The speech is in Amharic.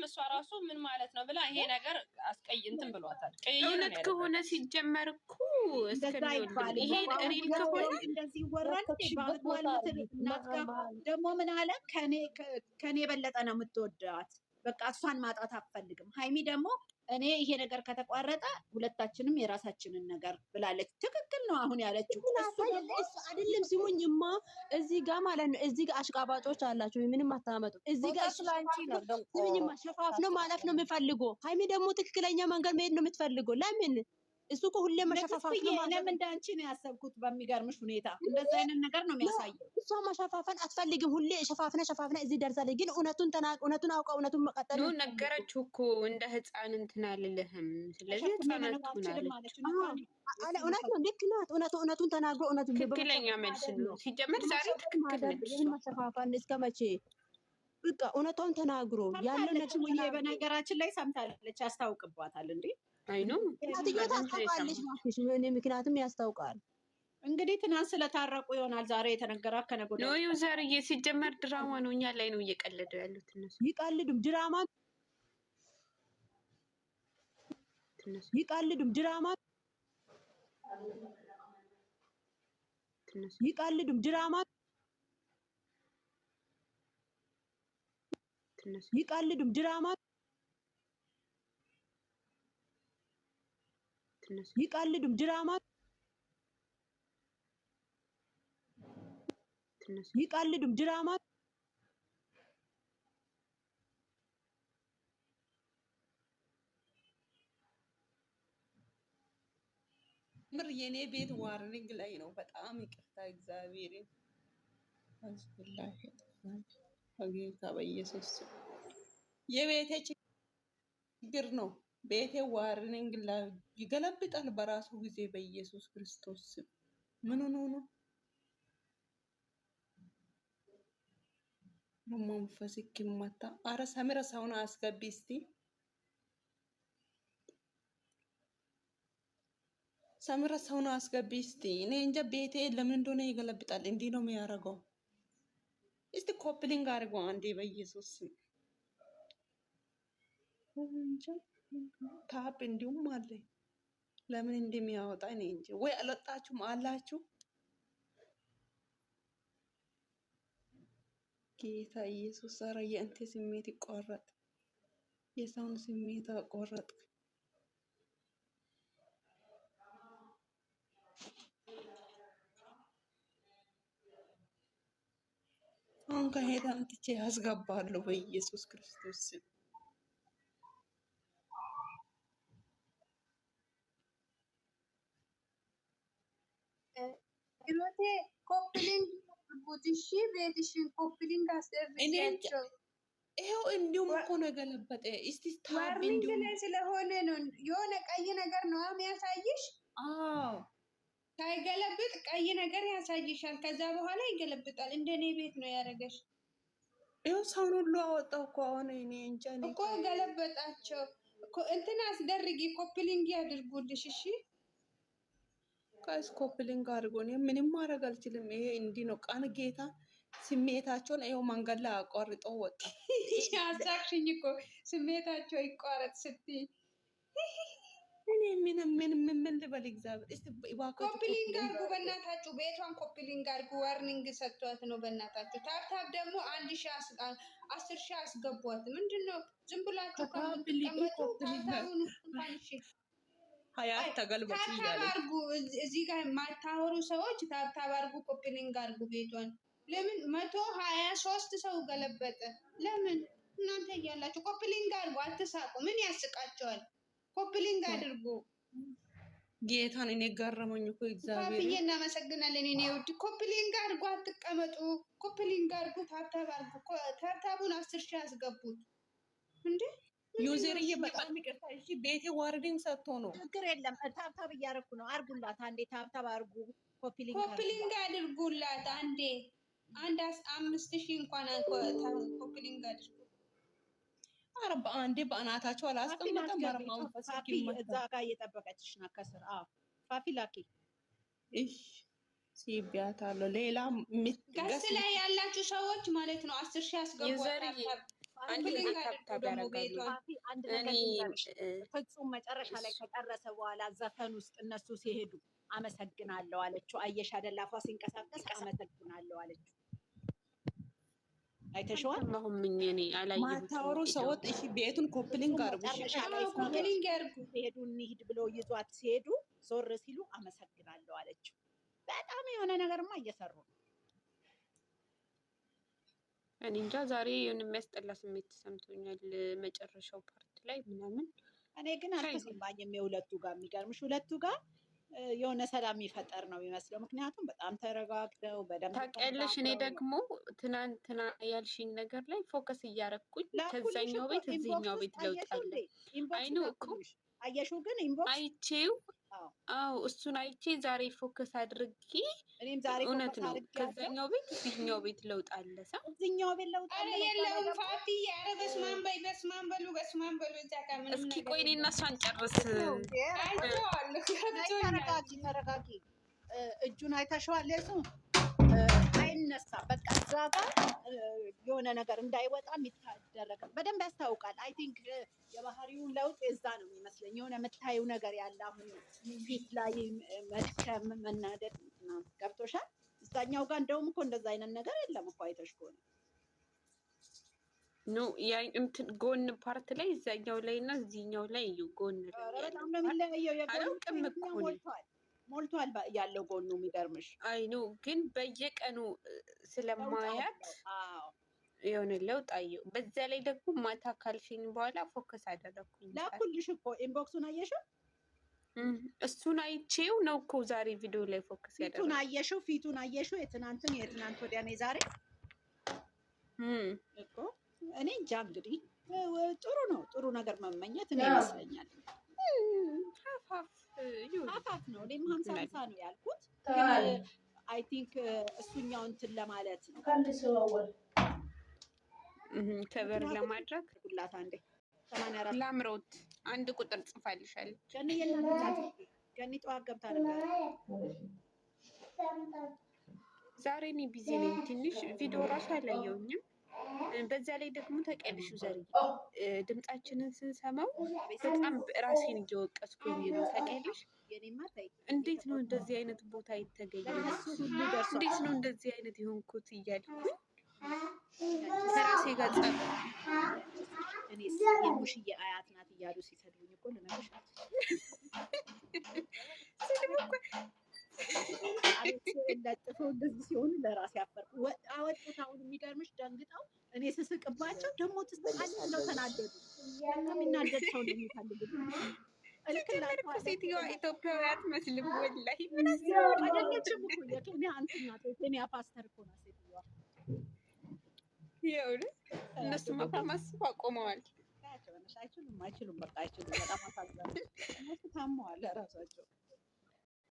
እሷ ራሱ ምን ማለት ነው ብላ ይሄ ነገር አስቀይንትን ብሏታል። እውነት ከሆነ ሲጀመር እኮ እስከሚወልድ ይሄ ሪል ከሆነ እንደዚህ ይወራል። ደግሞ ምን አለ ከኔ የበለጠ ነው የምትወዳት፣ በቃ እሷን ማጣት አትፈልግም። ሀይሚ ደግሞ እኔ ይሄ ነገር ከተቋረጠ ሁለታችንም የራሳችንን ነገር ብላለች። ትክክል ነው አሁን ያለችው። አይደለም ሲሙኝማ እዚህ ጋር ማለት ነው። እዚህ ጋር አሽቃባጮች አላችሁ፣ ምንም አታመጡ። እዚህ ጋር ሲሙኝማ ሸፋፍ ነው ማለፍ ነው የሚፈልገው። ሀይሚ ደግሞ ትክክለኛ መንገድ መሄድ ነው የምትፈልገው። ለምን እሱ እኮ ሁሌ መሸፋፋት ነው ማለት ነው። እንደ አንቺ ነው ያሰብኩት። በሚገርምሽ ሁኔታ እንደዛ አይነት ነገር ነው የሚያሳየው። እሷ መሸፋፈን አትፈልግም። ሁሌ ሸፋፍና እዚህ ደርሳለች። ግን እውነቱን አውቃ እውነቱን መቀጠል ነው። ነገረችው እኮ እንደ ህፃን እንትን አልልህም። ስለዚህ ህፃናት ሆናለች። እውነት ነው፣ ልክ ናት። እውነቱን ተናግሮ እውነቱን ትክክለኛ መልስ ነው። ሲጀመር ዛሬ ትክክል ነች። መሸፋፈን እስከ መቼ? በቃ እውነቷን ተናግሮ ያለ ነገር በነገራችን ላይ ሰምታለች፣ ያስታውቅባታል እንዴ አይኑ ታውቃለች። ምክንያቱም ያስታውቃል። እንግዲህ ትናንት ስለታረቁ ይሆናል ዛሬ የተነገራ ከነገ ወዲያ ነው። ዩዘርዬ ሲጀመር ድራማ ነው። እኛ ላይ ነው እየቀለዱ ያሉት እነሱ። ይቀልዱም ድራማ ይቀልዱም ድራማ ይቀልዱም ድራማ ይቀልዱም ድራማ ይቀልዱም ድራማ ይቀልዱም ድራማ ምር የኔ ቤት ዋርኒንግ ላይ ነው። በጣም ይቅርታ እግዚአብሔርን አዝብላሽ አጌታ በኢየሱስ የቤቴ ችግር ነው። ቤቴ ዋርኒንግ ላይ ይገለብጣል በራሱ ጊዜ በኢየሱስ ክርስቶስ ምን ነው መንፈስ ይመታ። አረ ሰምረ ሰውን አስገቢ እስቲ ሰምረ ሰውን አስገቢ እስቲ። እኔ እንጃ ቤቴ ለምን እንደሆነ ይገለብጣል። እንዲህ ነው የሚያደርገው። እስቲ ኮፕሊንግ አድርጎ አንዴ በኢየሱስ እንጃ ታፕ እንዲሁም አለ። ለምን እንደሚያወጣ እኔ እንጂ ወይ አልወጣችሁም አላችሁ። ጌታ ኢየሱስ ኧረ የእንቴ ስሜት ይቆረጥ፣ የሰውን ስሜት ቆረጥ። አሁን ከሄዳ አምጥቼ ያስገባለሁ በኢየሱስ ክርስቶስ ስም። ግሮቴ ኮፕሊንግ ቡድሺ ቤትሽን ኮፕሊንግ አስደርግያቸው። ይሄው እንዲሁም እኮ ነው የገለበጠ። እስቲ ታብ እንዲሁም ላይ ስለሆነ ነው የሆነ ቀይ ነገር ነው የሚያሳይሽ። አዎ ሳይገለብጥ ቀይ ነገር ያሳይሻል። ከዛ በኋላ ይገለብጣል። እንደኔ ቤት ነው ያደረገሽ። ይሄው ሰውን ሁሉ አወጣው እኮ አሁን እኔ እንጃ እኮ ገለበጣቸው እኮ። እንትን አስደርጊ ኮፕሊንግ ያድርጉልሽ። እሺ ካስ ኮፕሊንግ አድርጎ ነው ምንም ማድረግ አልችልም። ይሄ እንዲህ ነው ቀን ጌታ ስሜታቸውን ይሄው መንገድ ላይ አቋርጦ ወጣ። ያሳክሽኝ እኮ ስሜታቸው ይቋረጥ ስትይ እኔ ምን ልበል እግዚአብሔር። እስቲ ባካችሁ ኮፕሊንግ አድርጉ በእናታችሁ። ቤቷን ኮፕሊንግ አድርጉ። ዋርኒንግ ሰጥቷት ነው በእናታችሁ። ታብታብ ደግሞ 10,000 አስገቧት። ምንድነው ዝም ብላችሁ ታብታቡን እንኳንሽ ሀያት ተገልበጡ ይላል። እዚህ ጋር የማታወሩ ሰዎች ታብታብ አድርጉ፣ ኮፕሊንግ አድርጉ ቤቷን። ለምን 123 ሰው ገለበጠ? ለምን እናንተ እያላችሁ ኮፕሊንግ አድርጉ። አትሳቁ። ምን ያስቃቸዋል? ኮፕሊንግ አድርጉ። ጌታን እኔ ገረመኝ እኮ እግዚአብሔር። ባብዬ እናመሰግናለን። እኔ ውድ ኮፕሊንግ አድርጉ። አትቀመጡ። ኮፕሊንግ አድርጉ። ታብታብ አድርጉ። ታብታቡን 10,000 አስገቡት እንዴ! ዩዘርዬ በጣም ይቅርታ። እሺ ቤቴ ዋርዲንግ ሰጥቶ ነው። ችግር የለም። ታብታብ እያደረኩ ነው። አድርጉላት አንዴ። ታብታብ አድርጉ። ኮፕሊንግ አድርጉላት አንዴ። 5,000 እንኳን ኮፕሊንግ አድርጉ። ኧረ በአንዴ በአናታቸው አላስቀመጠም። ፋፊ እዛ ጋር እየጠበቀችሽ ነው ከስር። ፋፊ ላኪ። እሺ ሲቢያታለሁ። ሌላ ገስ ላይ ያላችሁ ሰዎች ማለት ነው 10,000 አስገቧት። አንድ ኮፕሊንግ ጊዜ አድርጉ ታብታብ ደግሞ ያደርጋሉ። ቤቷን። ፋፊ አንድ እኔ ነገር ልንገርሽ፣ ፍጹም መጨረሻ ላይ ከጨረሰ በኋላ ዘፈን ውስጥ እነሱ ሲሄዱ አመሰግናለሁ አለችው። አየሽ አይደል? አፏ ሲንቀሳቀስ አመሰግናለሁ አለችው። አይተሽዋል? አልሰማሁም እኔ አላየሁትም። ማታወሩ ሰዎች እሺ ቤቱን ኮፕሊንግ አድርጉ። እሺ መጨረሻ ላይ አዎ ኮፕሊንግ ያድርጉ። ሲሄዱ እንሂድ ብሎ ይዟት ሲሄዱ ዞር ሲሉ አመሰግናለሁ አለችው። በጣም የሆነ ነገርማ እየሰሩ ነው። እኔ እንጃ ዛሬ የሆነ የሚያስጠላ ስሜት ተሰምቶኛል መጨረሻው ፓርት ላይ ምናምን። እኔ ግን አልተሰማኝም የሁለቱ ጋር። የሚገርምሽ ሁለቱ ጋር የሆነ ሰላም የሚፈጠር ነው የሚመስለው። ምክንያቱም በጣም ተረጋግተው በደንብ ታውቂያለሽ፣ እኔ ደግሞ ትናንትና ያልሽኝ ነገር ላይ ፎከስ እያረኩኝ ከዛኛው ቤት እዚህኛው ቤት ለውጥ አለ። አይኑ እኮ አየሽው፣ ግን ኢንቦክስ አይቼው አዎ እሱን አይቼ ዛሬ ፎከስ አድርጌ እኔም ዛሬ እውነት ነው ከዛኛው ቤት እዚህኛው ቤት ለውጥ አለ። ሰው እዚህኛው ቤት ለውጥ አረ የለውም ፋቲ። አረ በስማን በይ፣ በስማን በሉ፣ በስማን በሉ። እዛ ጋር ምንም እስኪ ነገር ቆይ እኔ እና እሷን ጨርስ። አይቼዋለሁ፣ ገብቶኛል። ተረጋጊ። እጁን አይተሽዋል? የሱ አይነሳም። በቃ እዛ ጋር የሆነ ነገር እንዳይወጣ የሚታደረግ በደንብ ያስታውቃል። አይ ቲንክ የባህሪውን ለውጥ የዛ ነው የሚመስለኝ። የሆነ የምታየው ነገር ያለ አሁን ፊት ላይ መድከም፣ መናደድ ገብቶሻል? እዛኛው ጋር እንደውም እኮ እንደዛ አይነት ነገር የለም እኮ አይተሽ ከሆነ ኖ ያ እንትን ጎን ፓርት ላይ እዛኛው ላይ እና እዚህኛው ላይ እዩ ጎን ላይ በጣም ነው የሚለያየው። የጎን ሞልቷል ያለው ጎኑ። የሚገርምሽ አይ ኖ ግን በየቀኑ ስለማያት የሆነ ለውጥ አየሁ። በዛ ላይ ደግሞ ማታ ካልሽኝ በኋላ ፎከስ አደረኩኝ። ላኩልሽ እኮ ኢንቦክሱን አየሽው? እሱን አይቼው ነው እኮ ዛሬ ቪዲዮ ላይ ፎከስ ያደረኩት። ፊቱን አየሽው? ፊቱን አየሽው? የትናንት ወዲያ ነው የዛሬ እኮ። እኔ እንጃ እንግዲህ ጥሩ ነው። ጥሩ ነገር መመኘት እኔ ይመስለኛል። ሀፋፍ ነው። እኔም 50 ነው ያልኩት። አይ ቲንክ እሱኛው እንትን ለማለት ነው ከበር ለማድረግ ሁላት አንዴ 84 ላምሮት አንድ ቁጥር ጽፋልሻለች። ገኒ ጠዋት ገብታ ነበር። ዛሬ እኔ ቢዚ ነኝ ትንሽ ቪዲዮ ራሱ አላየሁኝም። በዛ ላይ ደግሞ ተቀልሹ ዘር ድምጻችንን ስንሰማው በጣም ራሴን እየወቀስኩኝ ነው። ተቀልሽ እንዴት ነው እንደዚህ አይነት ቦታ የተገኘው? እንዴት ነው እንደዚህ አይነት የሆንኩት እያልኩኝ ከራሴ ጋር ጸብ እኔስ የሙሽዬ አያት ናት እያሉ ሲሰድቡኝ እኮ ልነግርሽ ለጥፈው እንደዚህ ሲሆኑ ለራሴ አፈርኩ። አወጡት። አሁን የሚገርምሽ ደንግጠው እኔ ስስቅባቸው ደግሞ ትስቃለች ብለው ተናደዱ። የሚናደድ ሰው ነው የሚፈልጉት። ሴትዮዋ ኢትዮጵያዊ አትመስልም። ወላሂ አይደለችም እኮ የኬንያ እንትን ናት። የኬንያ ፓስተር እኮ ናት ሴትዮዋ። የእውነት እነሱ ማስብ አቆመዋል። አይችሉም። በቃ አይችሉም። በጣም አሳዝናለሁ። እነሱ ታመዋል ራሳቸው።